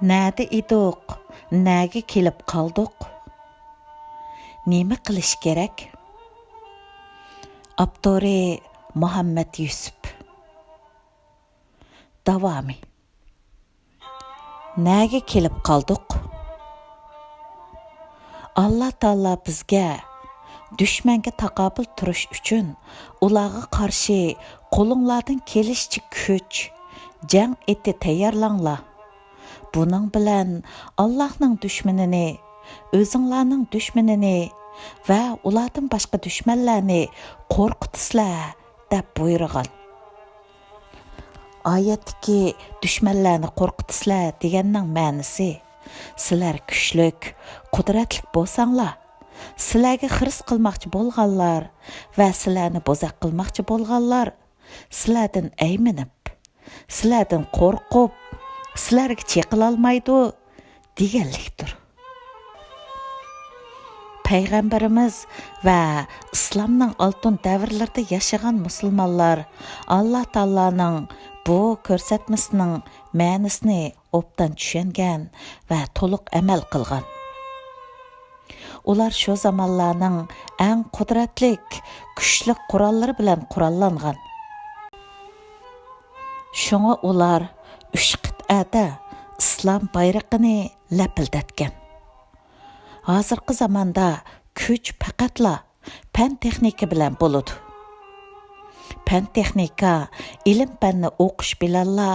Nede İduq, nege Kilip Qalduq. Nime qilish kerak? Aptori Muhəmməd Yusuf. Davamı. Nege Kilip Qalduq. Allah Taala bizga düşmanga taqobil turish uchun ularga qarshi qo'linglardan kelishcha kuch, jang eti tayyorlanglar. Bunun bilan Allah'ның düşmanini, o'zinglarning düşmanini va ulardan boshqa düşmanlarni qo'rqitisizlar deb buyurgan. Oyatdagi düşmanlarni qo'rqitisizlar deganning ma'nosi sizlar kuchlik, qudratli bo'lsanglar, sizlarga xiris qilmoqchi bo'lganlar va sizlarni bo'zaq qilmoqchi bo'lganlar sizlardan ayminib, sizlardan qo'rqib, sizlarga cheqilolmaydi deganlikdir. Payg'ambarimiz va islomning oltin davrlarida yashagan musulmonlar Allah Taoloning bu ko'rsatmasining ma'nosini obdan tushungan va to'liq amal qilgan. Ular shu zamonlarning eng qudratli, kuchli qurollari bilan qurollangan. Shunga ular 3 qit'ada islom bayrog'ini lapildatgan. Hozirgi zamonda kuch faqatla fan texnika bilan bo'ladi. Fan texnika ilm-fanni o'qish bilanla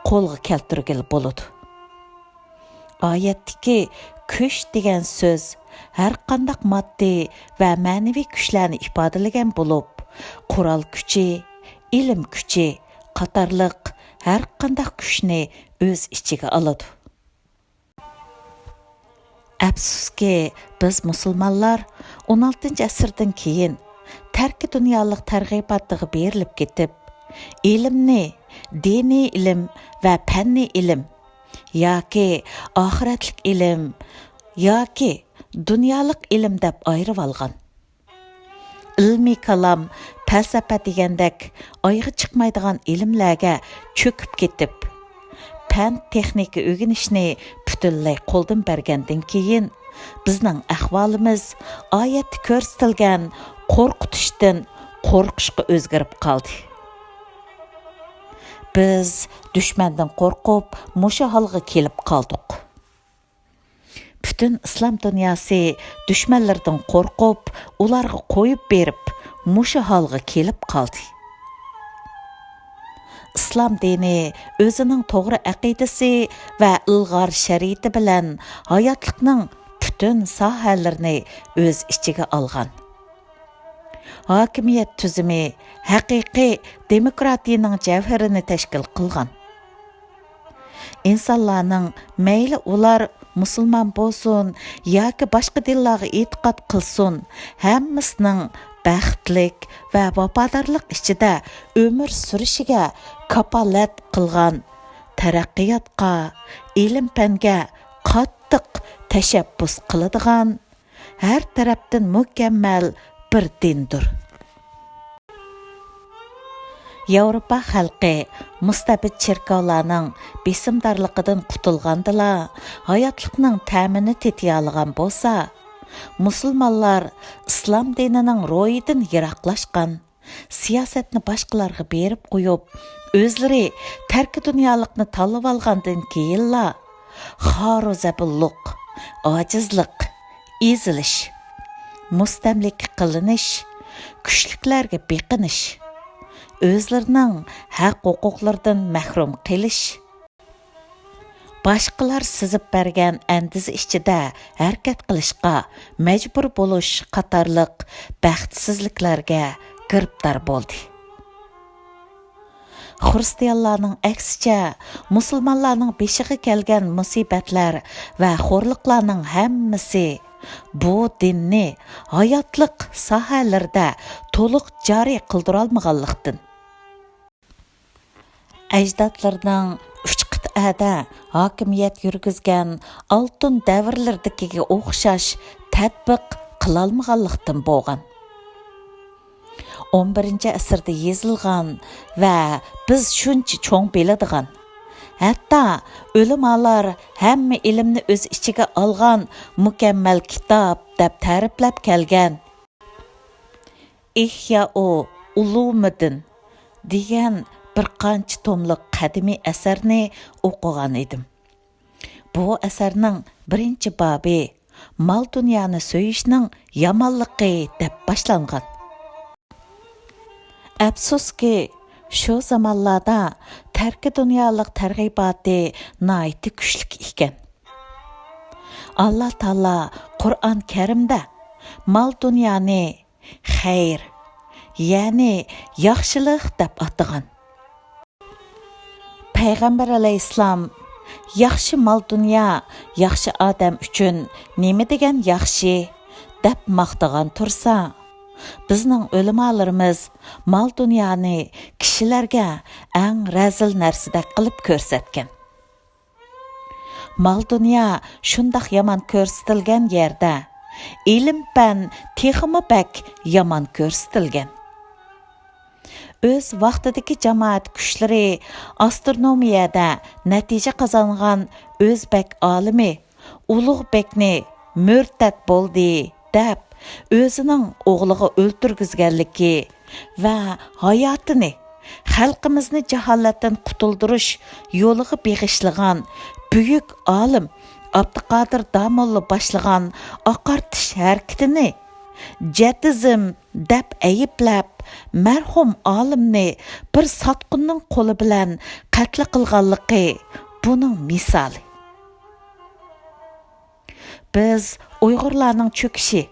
qo'lga keltirgil bo'ladi. Oyatdagi kuch degan so'z har qanday moddiy va ma'naviy kuchlarni ifodalagan bo'lib, qurol kuchi, ilm kuchi qatorliq har qanday kuchni o'z ichiga oladi. Afsuski, biz musulmonlar 16-asrdan keyin tarki dunyolik targ'ibotga berilib ketib, ilmni, diniy ilm va fanniy ilm yoki oxiratlik ilm yoki dunyolik ilm deb ayirib olgan. Ilmiy kalom, falsafa degandek oyga chiqmaydigan ilmlarga cho'kib ketib, fan texnika o'rganishni butunlay qo'ldan bergandan keyin bizning ahvolimiz oyatda ko'rsatilgan qo'rqitishdan qo'rqishga o'zgarib qoldi. Biz dushmandan qo'rqib, mushu holga kelib qoldik. Bütün islom dunyosi dushmanlardan qo'rqib, ularga qo'yib berib, mushu holga kelib qoldi. İslam dini o'zining to'g'ri aqidasi va ilg'or shariati bilan hayotlikning butun sohalarini o'z ichiga olgan. Hokimiyat tuzumi haqiqiy demokratiyaning javharini tashkil qilgan. İnsanlarning mayli ular musulmon bo'lsin yoki boshqa dinlarga e'tiqod qilsin, hammasining baxtlik va vafodorlik ichida umr surishiga kapolat qilgan, taraqqiyotga, ilm-fanga qattiq tashabbus qiladigan, har tarafdan mukammal bir dindir. Yevropa xalqi mustabid cherkovlarning besimdorligidan qutulgandila, hayotlikning ta'mini tetiy olgan bo'lsa, musulmonlar islom dinining ro'yidan yiroqlashgan, siyosatni boshqalarga berib qo'yib, o'zlari tarki dunyolikni tanlab olgandan keyinla xoruzabulluq, ojizlik, ezilish, mustamlik qilinish, kuchliklarga beqinish, o'zlarining haq-huquqlaridan mahrum qilish, boshqalar sizib bergan andiz ichida harakat qilishga majbur bo'lish qatorliq baxtsizliklarga giribdor bo'ldi. Xristianlarning aksicha musulmonlarning beshiga kelgan musibatlar va xo'rliqlarning hammasi bu dinni hayotlik sohalarida to'liq joriy qildirolmaganlikdan. Ajdodlarning 3 qit'ada hokimiyat yurgizgan oltin davrlardagiga o'xshash tatbiq qilolmaganlikdan bo'lgan. 11-asrda yezilgan va biz shuncha cho'ng biladigan, Hatta ulamolar hamma ilmni o'z ichiga olgan mukammal kitob deb ta'riflab kelgan. İhya'u ulumuddin degan bir qancha tomliq qadimiy asarni o'qigan edim. Bu asarning birinchi bobi mol dunyoni so'yishning yomonligi deb boshlangan. Afsuski, shu zamonlarda tarki dunyolik targ'iboti nihoyatda kuchli ekan. Alloh taolo Qur'on Karimda mol dunyoni xayr, ya'ni yaxshilik deb atagan. Payg'ambar alayhissalom yaxshi mol dunyo, yaxshi odam uchun nima degan yaxshi deb maqtagan tursa, bizning ulamolarimiz mol dunyoni kishilarga eng razil narsadek qilib ko'rsatgan. Mol dunyo shundoq yomon ko'rsatilgan yerda ilm fan texmi bak yomon ko'rsatilgan. O'z vaqtidagi jamoat kuchlari astronomiyada natija qozongan o'zbek olimi Ulug'bekni murtad bo'ldi deb o'zining o'g'liga o'ltirgizganligi va hayotini xalqimizni jaholatdan qutuldirish yo'liga beg'ishlagan buyuk olim Abduqodir Damolla boshlagan oqartish harakatini jatizm deb ayblab marhum olimni bir sotqinning qo'li bilan qatl qilganligi buning misoli. Biz Uyg'urlarning cho'kishi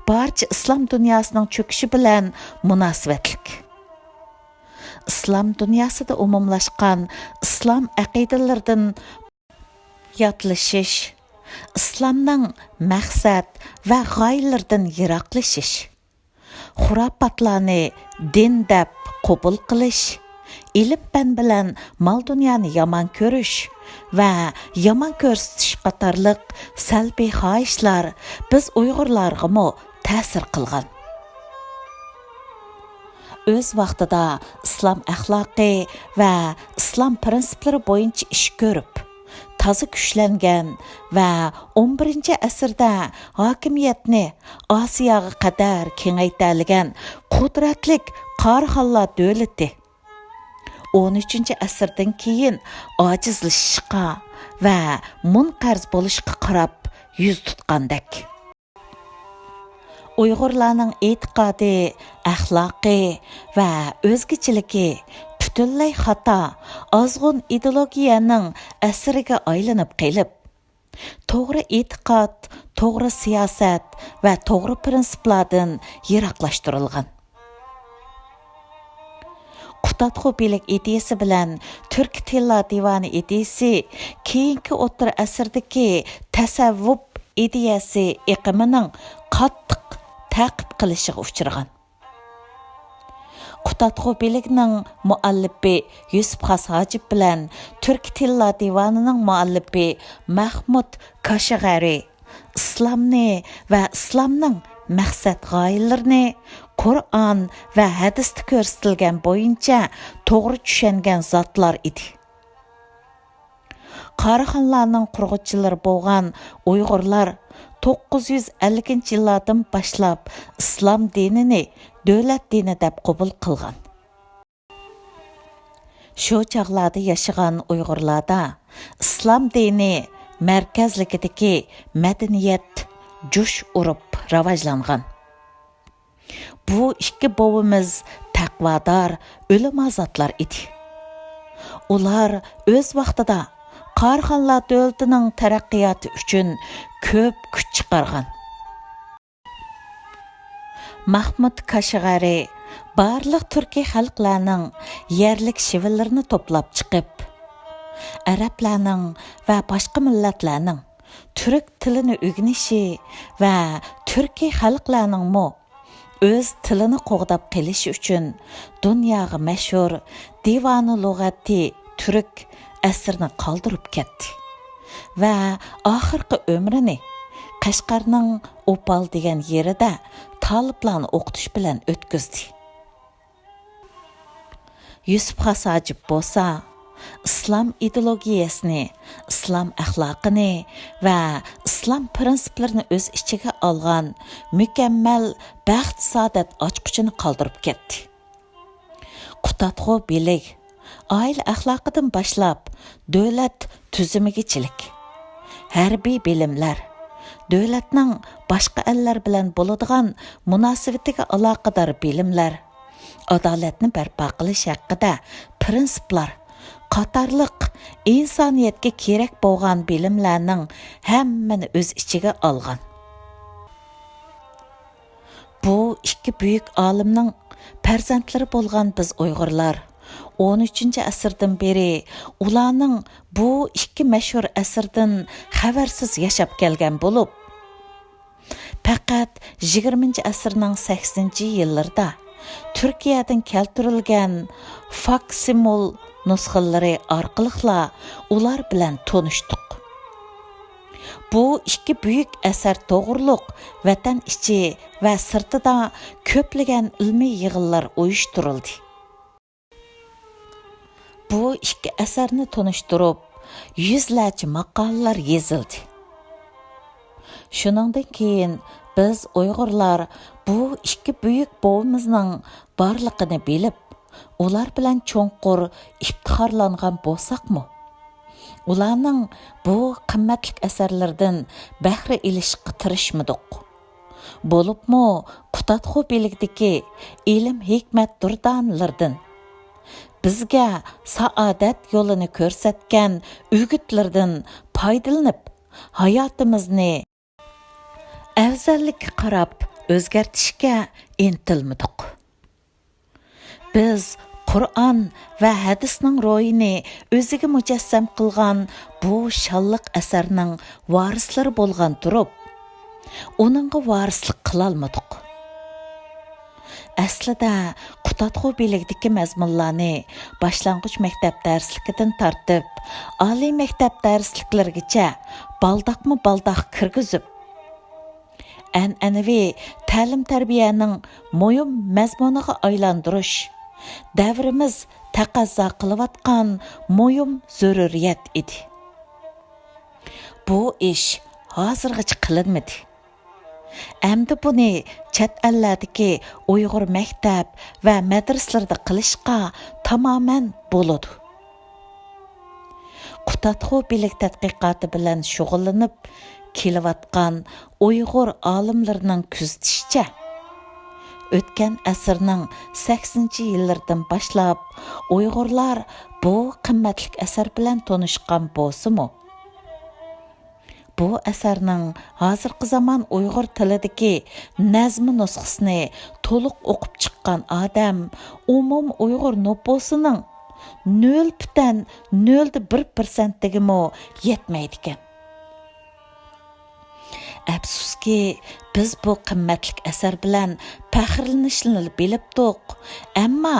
barcha islom dunyosining cho'kishi bilan munosabatlik. Islom dunyosida umumlashgan islom aqidalaridan yotlashish, islomning maqsad va g'oyalaridan yiroqlashish, xurofotlarni din deb qabul qilish, ilm fan bilan mol dunyoni yomon ko'rish va yomon ko'rsatish qatorliq salbiy xohishlar biz Uyg'urlarga ta'sir qilgan. O'z vaqtida islom axloqi va islom prinsiplari bo'yicha ish ko'rib, toza kuchlangan va 11-asrda hokimiyatni Osiyoga qadar kengaytirgan qudratli Qarxonlar davlati 13-asrdan keyin ojizlashishga va munqarz bo'lishga qarab yuz tutgandek. Uyg'urlarning e'tiqodi, axloqi va o'zgachiligi butunlay xato, ozg'un ideologiyaning asiriga aylanib qelib, to'g'ri e'tiqod, to'g'ri siyosat va to'g'ri prinsiplardan yiroqlashtirilgan. Qutadg'u bilik ideyasi bilan Turk tillar divani ideyasi keyingi o'rta asrdagi tasavvuf ideyasi iqimining qattiq ta'qib qilishiga uchragan. Qutadg'u bilikning muallifi Yusuf Hojib bilan Turk tillar divanining muallifi Mahmud Kashg'ari islomni va islomning maqsad g'oyalarini Qur'on va hadisda ko'rsatilgan bo'yicha to'g'ri tushungan zotlar edi. Qarxonlarning qurg'uvchilari bo'lgan Uyg'urlar 950-yillardan boshlab islom dinini davlat dini deb qabul qilgan. Shu chog'larda yashagan Uyg'urlarda islom dini markazligidagi madaniyat jush urib rivojlangan. Bu ikki bovimiz taqvodor ulamo zotlar edi. Ular o'z vaqtida Qarxonlar davlatining taraqqiyoti uchun ko'p kuch chiqargan. Mahmud Kashg'ari barliq turkiy xalqlarning yerlik shivinlarini to'plab chiqib, arablarning va boshqa millatlarning turk tilini o'rganishi va turkiy xalqlarning o'z tilini qo'g'dab qilishi uchun dunyoga mashhur divani lug'ati turk asrni qoldirib ketdi va oxirgi umrini Qashqarning Opal degan yerida taliblarni o'qitish bilan o'tkazdi. Yusuf Hojib bo'lsa İslam ideologiyasini, İslam əxlaqını və İslam prinsiplərini öz içigə alğan mükəmməl bəxt saadət açqıçını qaldırıb getdi. Qutatqu bilik, ailə əxlaqıdan başlap, dövlət tüzümigiçilik, hərbi bilimlər, dövlətning başqa əllər bilan bo'ladigan munosabatiga aloqador bilimlər, adolatni barpo qilish haqida prinsiplar, qatorliq insoniyatga kerak bo'lgan bilimlarning hammani o'z ichiga olgan. Bu ikki buyuk olimning farzandlari bo'lgan biz Uyg'urlar 13-asrdan beri ularning bu ikki mashhur asrdan xabarsiz yashab kelgan bo'lib, faqat 20-asrning 80-yillarida Turkiyadan keltirilgan faksimil nusxalari orqali ular bilan tanishdik. Bu ikki buyuk asar to'g'riliq vatan ichi va sirtida ko'plagan ilmiy yig'inlar uyushtirildi. Bu ikki asarni tanishtirib, yuzlarcha maqolalar yozildi. Shuningdan keyin biz Uyg'urlar bu ikki buyuk bovimizning borligini bilib, ular bilan cho'nqur iftixorlangan bo'lsaqmi, ularning bu qimmatli asarlardan bahra ilishga tirishmidik. Bo'libmi Qutatqu bilikdagi ilm hikmat durdanlardan bizga saodat yo'lini ko'rsatgan o'gitlardan foydalanib, hayotimizni afzallikka qarab o'zgartishga intilmidik. Biz Qur'on va hadisning ro'yini o'ziga mujassam qilgan bu shalliq asarning varislari bo'lgan turib, uningga varislik qilolmadik. Aslida Qutatqu bilikdagi mazmunlarni boshlang'ich maktab darsligidan tortib, oliy maktab darsliklarigacha baldaq kirgizib, an'anaviy ta'lim-tarbiyaning muhim mazmuniga aylantirish davrimiz taqozo qilayotgan muhim zaruriyat edi. Bu ish hozirgacha qilinmadi. Endi buni chet ellardagi Uyg'ur maktab va madrasalarda qilishga tamoman bo'ladi. Qutatqu bilik tadqiqoti bilan shug'ullanib kelayotgan Uyg'ur olimlarining kuzatishicha, o'tgan asrning 80-yillardan boshlab Uyg'urlar bu qimmatli asar bilan tanishgan bo'lsa-mu, bu asarning hozirgi zamon Uyg'ur tilidagi nazmi nusxasini to'liq o'qib chiqqan odam umum Uyg'ur nufusining 0,01%-digimi yetmaydi ekan. Afsuski, biz bu qimmatli asar bilan faxrlanishni bilibdik, ammo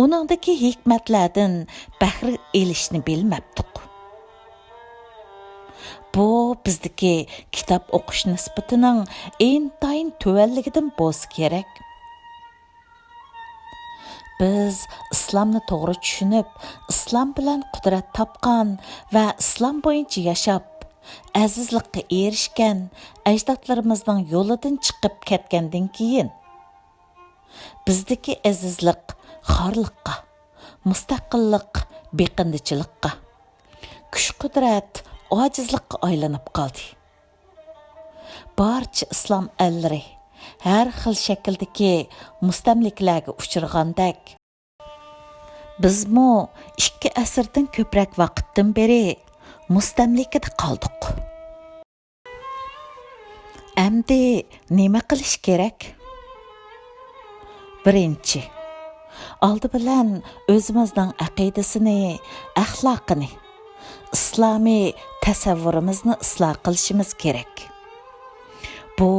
uningdagi hikmatlardan bahra elishni bilmabdik. Bu bizdagi kitob o'qish nisbatining intayin tuvanligidan bo'lsa kerak. Biz islomni to'g'ri tushunib, islom bilan qudrat topgan va islom bo'yicha yashab, azizlikqa erishgan ajdodlarimizning yo'lidan chiqib ketgandan keyin bizdagi azizlik xorliqqa, mustaqillik beqindichilikqa, kuch-qudrat ojizlikqa aylanib qoldi. Barcha islom allari har xil shakldagi mustamliklarga uchirgandek, bizmo 2 asrdan ko'proq vaqtdan beri mustamlikada qoldik. Endi nima qilish kerak? Birinchi, oldi bilan o'zimizning aqidasini, axloqini, islomiy tasavvurimizni isloh qilishimiz kerak. Bu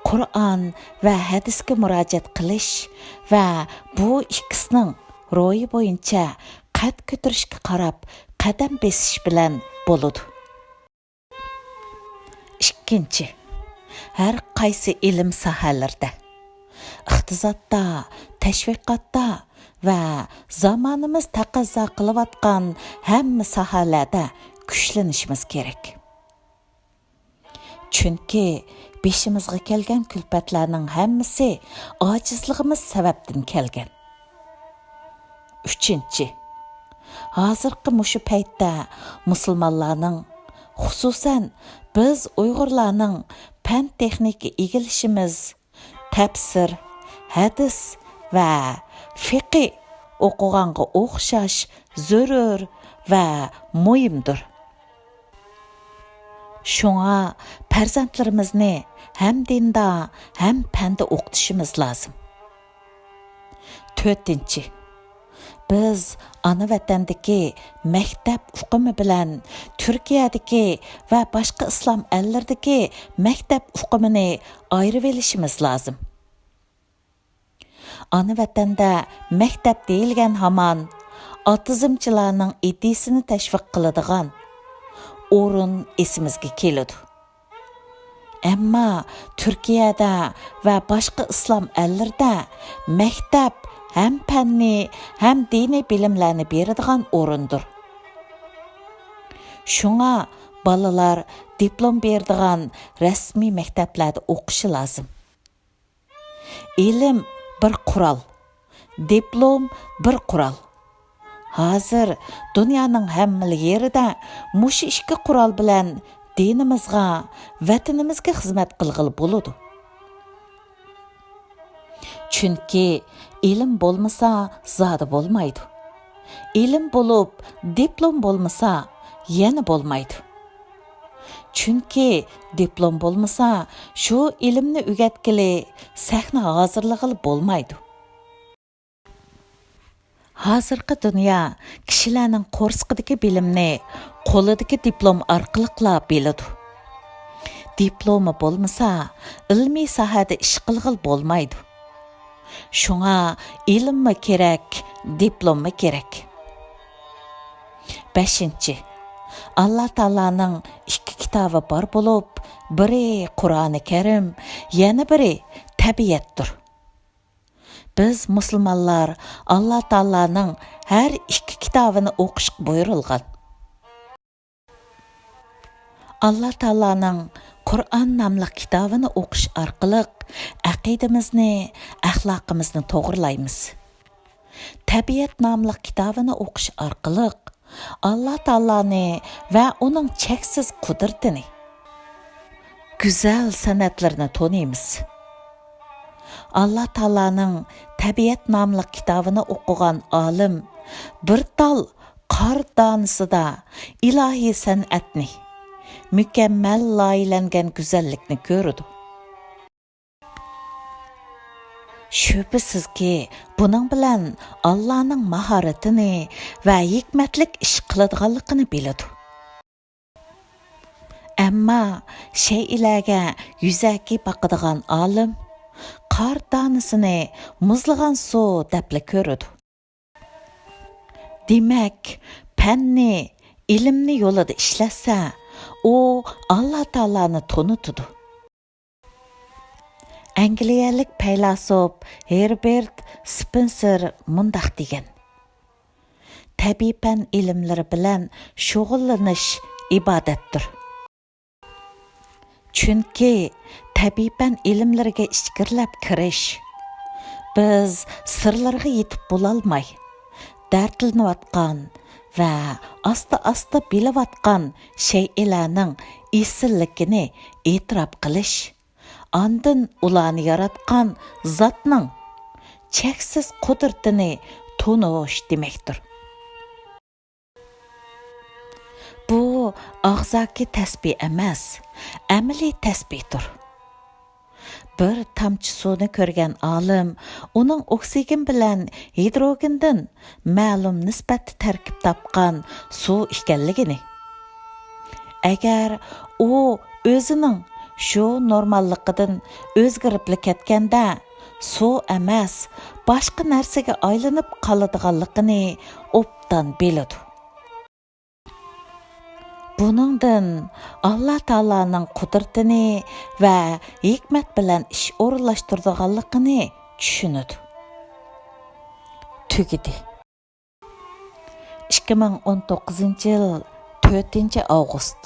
Qur'on va hadisga murojaat qilish va bu ikkisining ro'yi bo'yicha qad ko'tarishga qarab qadam besish bilan bo'ladi. Ikkinchi, har qaysi ilm sohalarida, iqtisodda, tashviqotda, va zamonimiz taqozo qilayotgan hamma sohalarda kuchlanishimiz kerak. Chunki beshimizga kelgan kulfatlarning hammasi ojizligimiz sababdan kelgan. 3. Hozirgi mushu paytda musulmonlarning, xususan biz Uyg'urlarning fan texnika egilishimiz, tafsir, hadis va fiqh o'qiganga o'xshash zarur va muhimdir. Şuna farzandlarimizni ham dinda, ham fanda o'qitishimiz lozim. 4. Biz ana vatandagi maktab uqumi bilan Turkiyadagi va boshqa islom ellardagi maktab uqumini ayirib olishimiz lozim. Ana vatanda maktab deyilgan hamon otizmchilarning idisini tashviq qiladigan o'rin esimizga keladi. Ammo Turkiyada va boshqa islom ellarda maktab ham fanni, ham diniy bilimlarni beradigan o'rindir. Shunga balalar diplom beradigan rasmiy maktablarda o'qishi lozim. Ilm bir qurol, diplom bir qurol. Hozir dunyoning hamma yerida mush ikki qurol bilan dinimizga, vatanimizga xizmat qilg'ili bo'ladi. Chunki ilm bo'lmasa zodi bo'lmaydi. Ilm bo'lib, diplom bo'lmasa yana bo'lmaydi. Chunki diplom bo'lmasa, shu ilmni o'rgatgili sahna hozirlig'i bo'lmaydi. Hozirgi dunyo kishilarning qo'rsqidagi bilimni qo'lidagi diplom orqali biladi. Diplomi bo'lmasa, ilmiy sohada ish qilg'il bo'lmaydi. Shunga ilmmi kerak, diplommi kerak. 5. Allah Taalaning ikki kitobi bor bo'lib, biri Qur'oni Karim, yana biri tabiatdir. Biz musulmonlar Allah Taalaning har ikki kitobini o'qish buyurilgan. Allah Taalaning Qur'on nomli kitobini o'qish orqali aqidamizni, axloqimizni to'g'rilaymiz. Tabiat nomli kitobini o'qish orqali Allah Taolani va uning cheksiz qudratini, go'zal san'atlarini taniymiz. Allah Taolaning tabiat nomli kitobini o'qigan olim bir tal qor donisida ilohiy san'atni, mukammal loyihalangan go'zallikni ko'rdi. Shubhisizki, buning bilan Allohning mahoratini va hikmatlik ish qiladiganligini biladi. Ammo shaylarga yuzaki boqadigan olim qor donisini muzlagan suv deb ko'radi. Demak, fanni, ilmni yo'lida ishlasa, u Alloh taolani tanitadi. Angliyalik faylasuf Herbert Spencer mundaq degan: tabiiy fan ilmlari bilan shug'ullanish ibodatdir. Chunki tabiiy fan ilmlariga ichkirlab kirish, biz sirlarga yetib bo'lolmay, dardlanayotgan va asta-asta bilayotgan shaylarning esilligini e'tirof qilish, andın ularni yaratgan zotning cheksiz qudratini tonish demakdir. Bu og'zaki tasbih emas, amaliy tasbihdir. Bir tamchi suvni ko'rgan olim uning oksigen bilan hidrogendan ma'lum nisbatda tarkib topgan suv ekanligini, agar u o'zining shu normalligidan o'zgarib ketganda suv emas, boshqa narsaga aylanib qoladiganligini obdan biladi. Buningdan Alloh taolaning qudratini va hikmat bilan ish o'rinlashtiradiganligini tushunadi. tugidi. 2019 yıl 4 avgust.